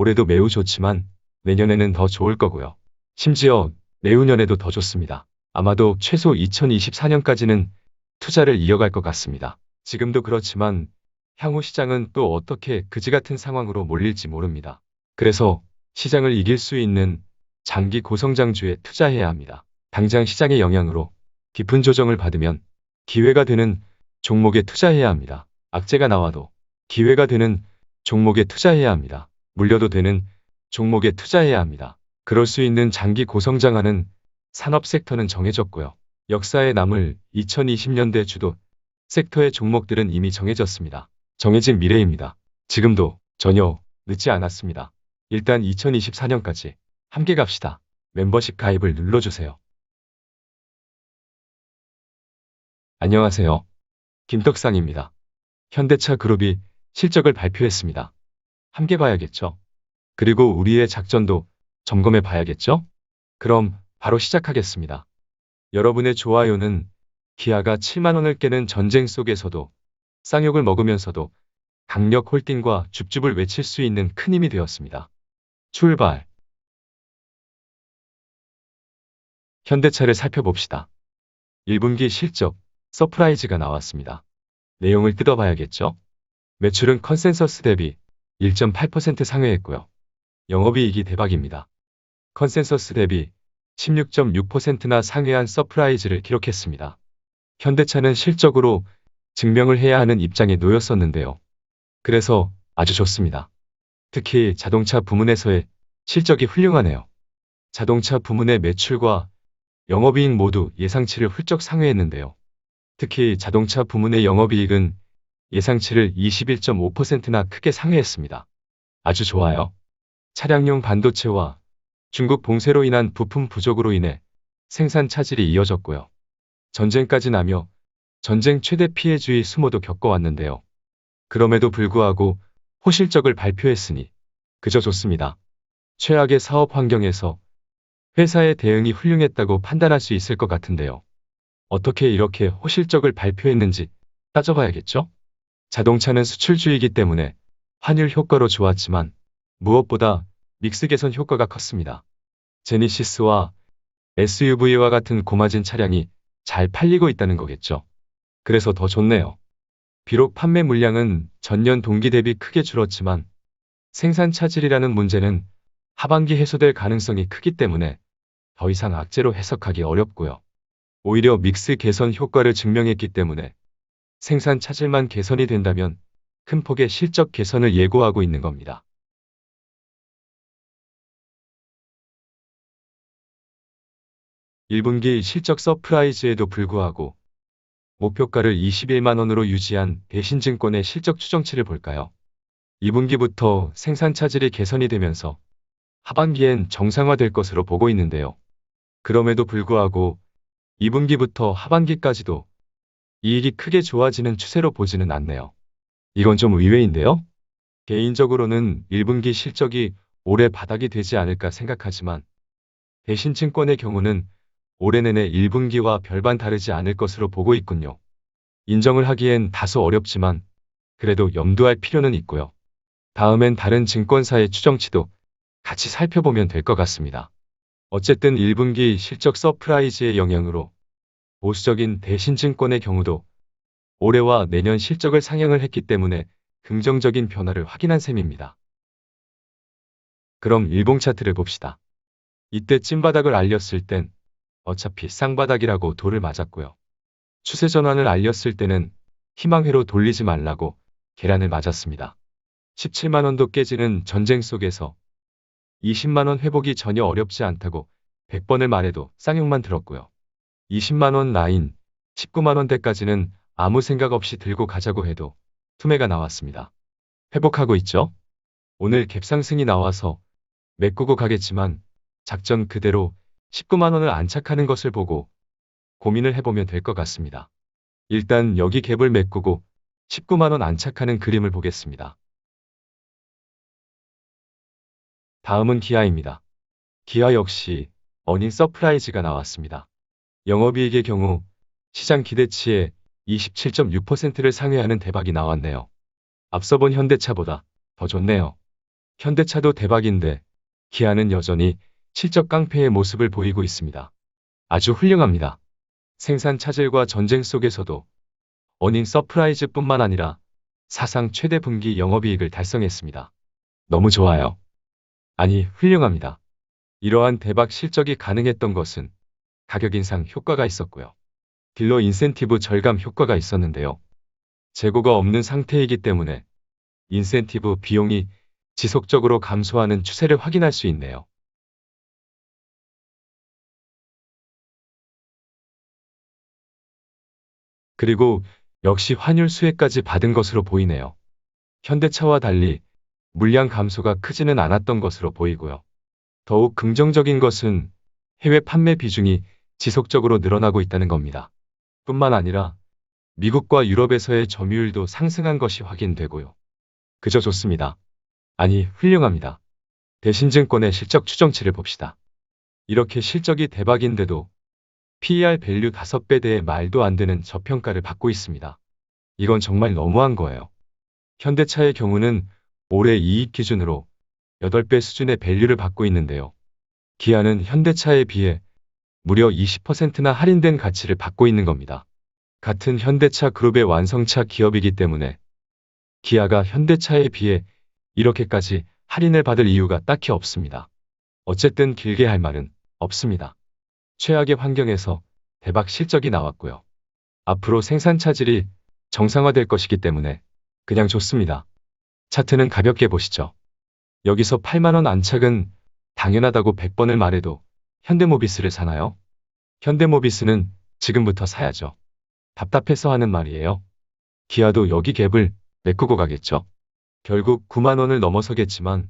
올해도 매우 좋지만 내년에는 더 좋을 거고요. 심지어 내후년에도 더 좋습니다. 아마도 최소 2024년까지는 투자를 이어갈 것 같습니다. 지금도 그렇지만 향후 시장은 또 어떻게 그지 같은 상황으로 몰릴지 모릅니다. 그래서 시장을 이길 수 있는 장기 고성장주에 투자해야 합니다. 당장 시장의 영향으로 깊은 조정을 받으면 기회가 되는 종목에 투자해야 합니다. 악재가 나와도 기회가 되는 종목에 투자해야 합니다. 물려도 되는 종목에 투자해야 합니다. 그럴 수 있는 장기 고성장하는 산업 섹터는 정해졌고요. 역사에 남을 2020년대 주도 섹터의 종목들은 이미 정해졌습니다. 정해진 미래입니다. 지금도 전혀 늦지 않았습니다. 일단 2024년까지 함께 갑시다. 멤버십 가입을 눌러주세요. 안녕하세요. 김덕상입니다. 현대차 그룹이 실적을 발표했습니다. 함께 봐야겠죠? 그리고 우리의 작전도 점검해 봐야겠죠? 그럼 바로 시작하겠습니다. 여러분의 좋아요는 기아가 7만 원을 깨는 전쟁 속에서도 쌍욕을 먹으면서도 강력 홀딩과 줍줍을 외칠 수 있는 큰 힘이 되었습니다. 출발! 현대차를 살펴봅시다. 1분기 실적 서프라이즈가 나왔습니다. 내용을 뜯어봐야겠죠? 매출은 컨센서스 대비 1.8% 상회했고요. 영업이익이 대박입니다. 컨센서스 대비 16.6%나 상회한 서프라이즈를 기록했습니다. 현대차는 실적으로 증명을 해야 하는 입장에 놓였었는데요. 그래서 아주 좋습니다. 특히 자동차 부문에서의 실적이 훌륭하네요. 자동차 부문의 매출과 영업이익 모두 예상치를 훌쩍 상회했는데요. 특히 자동차 부문의 영업이익은 예상치를 21.5%나 크게 상회했습니다. 아주 좋아요. 차량용 반도체와 중국 봉쇄로 인한 부품 부족으로 인해 생산 차질이 이어졌고요. 전쟁까지 나며 전쟁 최대 피해주의 수모도 겪어왔는데요. 그럼에도 불구하고 호실적을 발표했으니 그저 좋습니다. 최악의 사업 환경에서 회사의 대응이 훌륭했다고 판단할 수 있을 것 같은데요. 어떻게 이렇게 호실적을 발표했는지 따져봐야겠죠? 자동차는 수출주이기 때문에 환율 효과로 좋았지만 무엇보다 믹스 개선 효과가 컸습니다. 제니시스와 SUV와 같은 고마진 차량이 잘 팔리고 있다는 거겠죠. 그래서 더 좋네요. 비록 판매 물량은 전년 동기 대비 크게 줄었지만 생산 차질이라는 문제는 하반기 해소될 가능성이 크기 때문에 더 이상 악재로 해석하기 어렵고요. 오히려 믹스 개선 효과를 증명했기 때문에 생산 차질만 개선이 된다면 큰 폭의 실적 개선을 예고하고 있는 겁니다. (1분기) 실적 서프라이즈에도 불구하고 목표가를 21만 원으로 유지한 대신증권의 실적 추정치를 볼까요? 2분기부터 생산 차질이 개선이 되면서 하반기엔 정상화될 것으로 보고 있는데요. 그럼에도 불구하고 2분기부터 하반기까지도 이익이 크게 좋아지는 추세로 보지는 않네요. 이건 좀 의외인데요? 개인적으로는 1분기 실적이 올해 바닥이 되지 않을까 생각하지만 대신증권의 경우는 올해 내내 1분기와 별반 다르지 않을 것으로 보고 있군요. 인정을 하기엔 다소 어렵지만 그래도 염두할 필요는 있고요. 다음엔 다른 증권사의 추정치도 같이 살펴보면 될 것 같습니다. 어쨌든 1분기 실적 서프라이즈의 영향으로 보수적인 대신증권의 경우도 올해와 내년 실적을 상향을 했기 때문에 긍정적인 변화를 확인한 셈입니다. 그럼 일봉 차트를 봅시다. 이때 찐바닥을 알렸을 땐 어차피 쌍바닥이라고 돌을 맞았고요. 추세 전환을 알렸을 때는 희망회로 돌리지 말라고 계란을 맞았습니다. 17만 원도 깨지는 전쟁 속에서 20만 원 회복이 전혀 어렵지 않다고 100번을 말해도 쌍욕만 들었고요. 20만 원 라인, 19만 원대까지는 아무 생각 없이 들고 가자고 해도 투매가 나왔습니다. 회복하고 있죠? 오늘 갭상승이 나와서 메꾸고 가겠지만 작전 그대로 19만 원을 안착하는 것을 보고 고민을 해보면 될 것 같습니다. 일단 여기 갭을 메꾸고 19만 원 안착하는 그림을 보겠습니다. 다음은 기아입니다. 기아 역시 어닝 서프라이즈가 나왔습니다. 영업이익의 경우 시장 기대치의 27.6%를 상회하는 대박이 나왔네요. 앞서 본 현대차보다 더 좋네요. 현대차도 대박인데 기아는 여전히 실적 깡패의 모습을 보이고 있습니다. 아주 훌륭합니다. 생산 차질과 전쟁 속에서도 어닝 서프라이즈뿐만 아니라 사상 최대 분기 영업이익을 달성했습니다. 너무 좋아요. 아니, 훌륭합니다. 이러한 대박 실적이 가능했던 것은 가격 인상 효과가 있었고요. 딜러 인센티브 절감 효과가 있었는데요. 재고가 없는 상태이기 때문에 인센티브 비용이 지속적으로 감소하는 추세를 확인할 수 있네요. 그리고 역시 환율 수혜까지 받은 것으로 보이네요. 현대차와 달리 물량 감소가 크지는 않았던 것으로 보이고요. 더욱 긍정적인 것은 해외 판매 비중이 지속적으로 늘어나고 있다는 겁니다. 뿐만 아니라 미국과 유럽에서의 점유율도 상승한 것이 확인되고요. 그저 좋습니다. 아니, 훌륭합니다. 대신증권의 실적 추정치를 봅시다. 이렇게 실적이 대박인데도 PER 밸류 5배대의 말도 안 되는 저평가를 받고 있습니다. 이건 정말 너무한 거예요. 현대차의 경우는 올해 이익 기준으로 8배 수준의 밸류를 받고 있는데요. 기아는 현대차에 비해 무려 20%나 할인된 가치를 받고 있는 겁니다. 같은 현대차 그룹의 완성차 기업이기 때문에 기아가 현대차에 비해 이렇게까지 할인을 받을 이유가 딱히 없습니다. 어쨌든 길게 할 말은 없습니다. 최악의 환경에서 대박 실적이 나왔고요. 앞으로 생산 차질이 정상화될 것이기 때문에 그냥 좋습니다. 차트는 가볍게 보시죠. 여기서 8만 원 안착은 당연하다고 100번을 말해도 현대모비스를 사나요? 현대모비스는 지금부터 사야죠. 답답해서 하는 말이에요. 기아도 여기 갭을 메꾸고 가겠죠. 결국 9만 원을 넘어서겠지만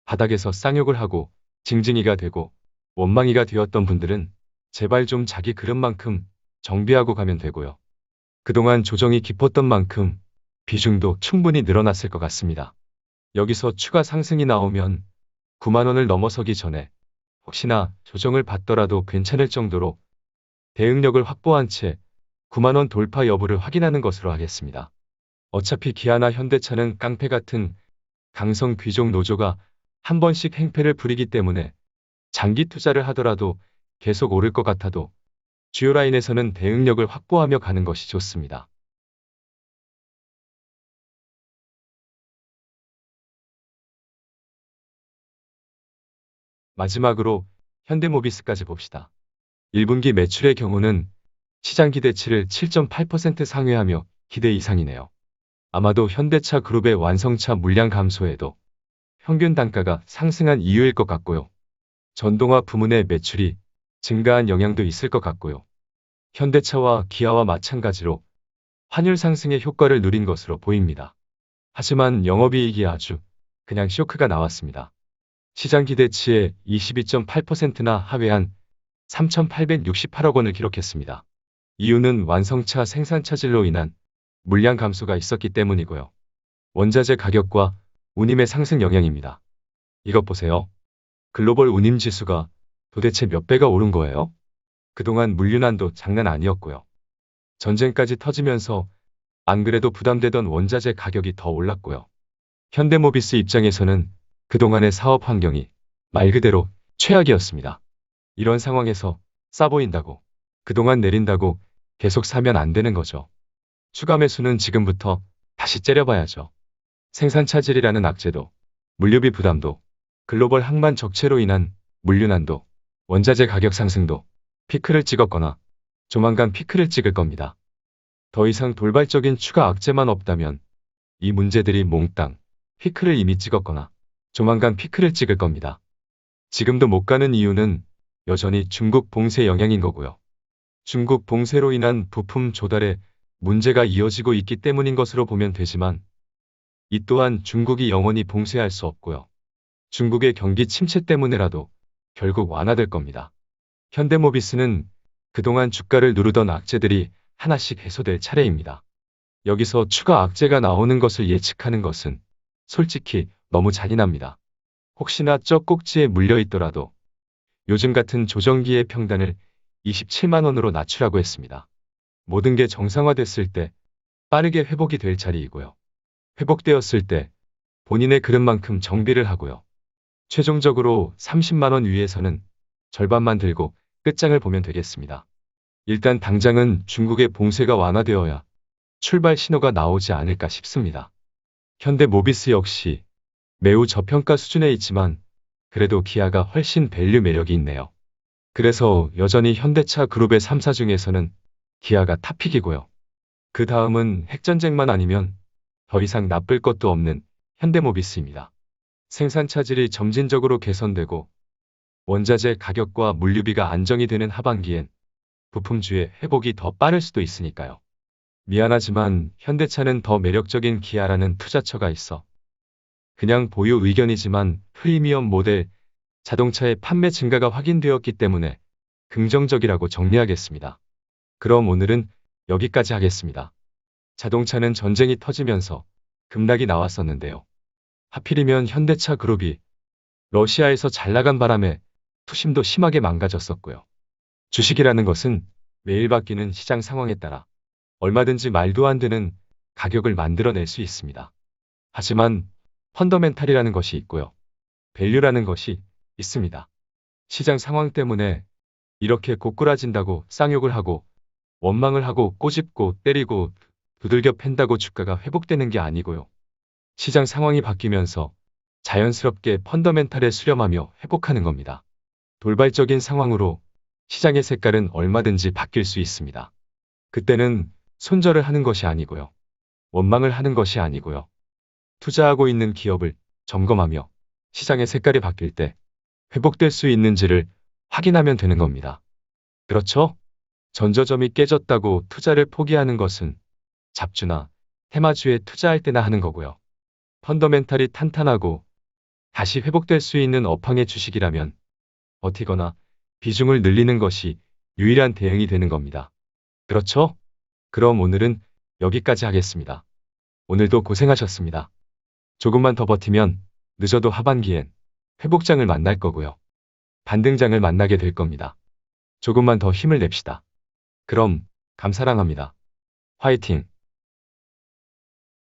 바닥에서 쌍욕을 하고 징징이가 되고 원망이가 되었던 분들은 제발 좀 자기 그릇만큼 정비하고 가면 되고요. 그동안 조정이 깊었던 만큼 비중도 충분히 늘어났을 것 같습니다. 여기서 추가 상승이 나오면 9만 원을 넘어서기 전에 혹시나 조정을 받더라도 괜찮을 정도로 대응력을 확보한 채 9만 원 돌파 여부를 확인하는 것으로 하겠습니다. 어차피 기아나 현대차는 깡패 같은 강성 귀족 노조가 한 번씩 행패를 부리기 때문에 장기 투자를 하더라도 계속 오를 것 같아도 주요 라인에서는 대응력을 확보하며 가는 것이 좋습니다. 마지막으로 현대모비스까지 봅시다. 1분기 매출의 경우는 시장 기대치를 7.8% 상회하며 기대 이상이네요. 아마도 현대차 그룹의 완성차 물량 감소에도 평균 단가가 상승한 이유일 것 같고요. 전동화 부문의 매출이 증가한 영향도 있을 것 같고요. 현대차와 기아와 마찬가지로 환율 상승의 효과를 누린 것으로 보입니다. 하지만 영업이익이 아주 그냥 쇼크가 나왔습니다. 시장 기대치의 22.8%나 하회한 3,868억 원을 기록했습니다. 이유는 완성차 생산 차질로 인한 물량 감소가 있었기 때문이고요. 원자재 가격과 운임의 상승 영향입니다. 이것 보세요. 글로벌 운임 지수가 도대체 몇 배가 오른 거예요? 그동안 물류난도 장난 아니었고요. 전쟁까지 터지면서 안 그래도 부담되던 원자재 가격이 더 올랐고요. 현대모비스 입장에서는 그동안의 사업 환경이 말 그대로 최악이었습니다. 이런 상황에서 싸 보인다고, 그동안 내린다고 계속 사면 안 되는 거죠. 추가 매수는 지금부터 다시 째려봐야죠. 생산 차질이라는 악재도, 물류비 부담도, 글로벌 항만 적체로 인한 물류난도, 원자재 가격 상승도 피크를 찍었거나 조만간 피크를 찍을 겁니다. 더 이상 돌발적인 추가 악재만 없다면 이 문제들이 몽땅 피크를 이미 찍었거나 조만간 피크를 찍을 겁니다. 지금도 못 가는 이유는 여전히 중국 봉쇄 영향인 거고요. 중국 봉쇄로 인한 부품 조달에 문제가 이어지고 있기 때문인 것으로 보면 되지만 이 또한 중국이 영원히 봉쇄할 수 없고요. 중국의 경기 침체 때문에라도 결국 완화될 겁니다. 현대모비스는 그동안 주가를 누르던 악재들이 하나씩 해소될 차례입니다. 여기서 추가 악재가 나오는 것을 예측하는 것은 솔직히 너무 잔인합니다. 혹시나 저 꼭지에 물려 있더라도 요즘 같은 조정기의 평단을 27만 원으로 낮추라고 했습니다. 모든 게 정상화됐을 때 빠르게 회복이 될 자리이고요. 회복되었을 때 본인의 그릇만큼 정비를 하고요. 최종적으로 30만 원 위에서는 절반만 들고 끝장을 보면 되겠습니다. 일단 당장은 중국의 봉쇄가 완화되어야 출발 신호가 나오지 않을까 싶습니다. 현대 모비스 역시 매우 저평가 수준에 있지만 그래도 기아가 훨씬 밸류 매력이 있네요. 그래서 여전히 현대차 그룹의 3사 중에서는 기아가 탑픽이고요. 그 다음은 핵전쟁만 아니면 더 이상 나쁠 것도 없는 현대모비스입니다. 생산 차질이 점진적으로 개선되고 원자재 가격과 물류비가 안정이 되는 하반기엔 부품주의 회복이 더 빠를 수도 있으니까요. 미안하지만 현대차는 더 매력적인 기아라는 투자처가 있어. 그냥 보유 의견이지만 프리미엄 모델 자동차의 판매 증가가 확인되었기 때문에 긍정적이라고 정리하겠습니다. 그럼 오늘은 여기까지 하겠습니다. 자동차는 전쟁이 터지면서 급락이 나왔었는데요. 하필이면 현대차 그룹이 러시아에서 잘 나간 바람에 투심도 심하게 망가졌었고요. 주식이라는 것은 매일 바뀌는 시장 상황에 따라 얼마든지 말도 안 되는 가격을 만들어낼 수 있습니다. 하지만 펀더멘탈이라는 것이 있고요. 밸류라는 것이 있습니다. 시장 상황 때문에 이렇게 고꾸라진다고 쌍욕을 하고 원망을 하고 꼬집고 때리고 두들겨 팬다고 주가가 회복되는 게 아니고요. 시장 상황이 바뀌면서 자연스럽게 펀더멘탈에 수렴하며 회복하는 겁니다. 돌발적인 상황으로 시장의 색깔은 얼마든지 바뀔 수 있습니다. 그때는 손절을 하는 것이 아니고요. 원망을 하는 것이 아니고요. 투자하고 있는 기업을 점검하며 시장의 색깔이 바뀔 때 회복될 수 있는지를 확인하면 되는 겁니다. 그렇죠? 전저점이 깨졌다고 투자를 포기하는 것은 잡주나 테마주에 투자할 때나 하는 거고요. 펀더멘탈이 탄탄하고 다시 회복될 수 있는 업황의 주식이라면 버티거나 비중을 늘리는 것이 유일한 대응이 되는 겁니다. 그렇죠? 그럼 오늘은 여기까지 하겠습니다. 오늘도 고생하셨습니다. 조금만 더 버티면 늦어도 하반기엔 회복장을 만날 거고요. 반등장을 만나게 될 겁니다. 조금만 더 힘을 냅시다. 그럼 감사랑합니다. 화이팅!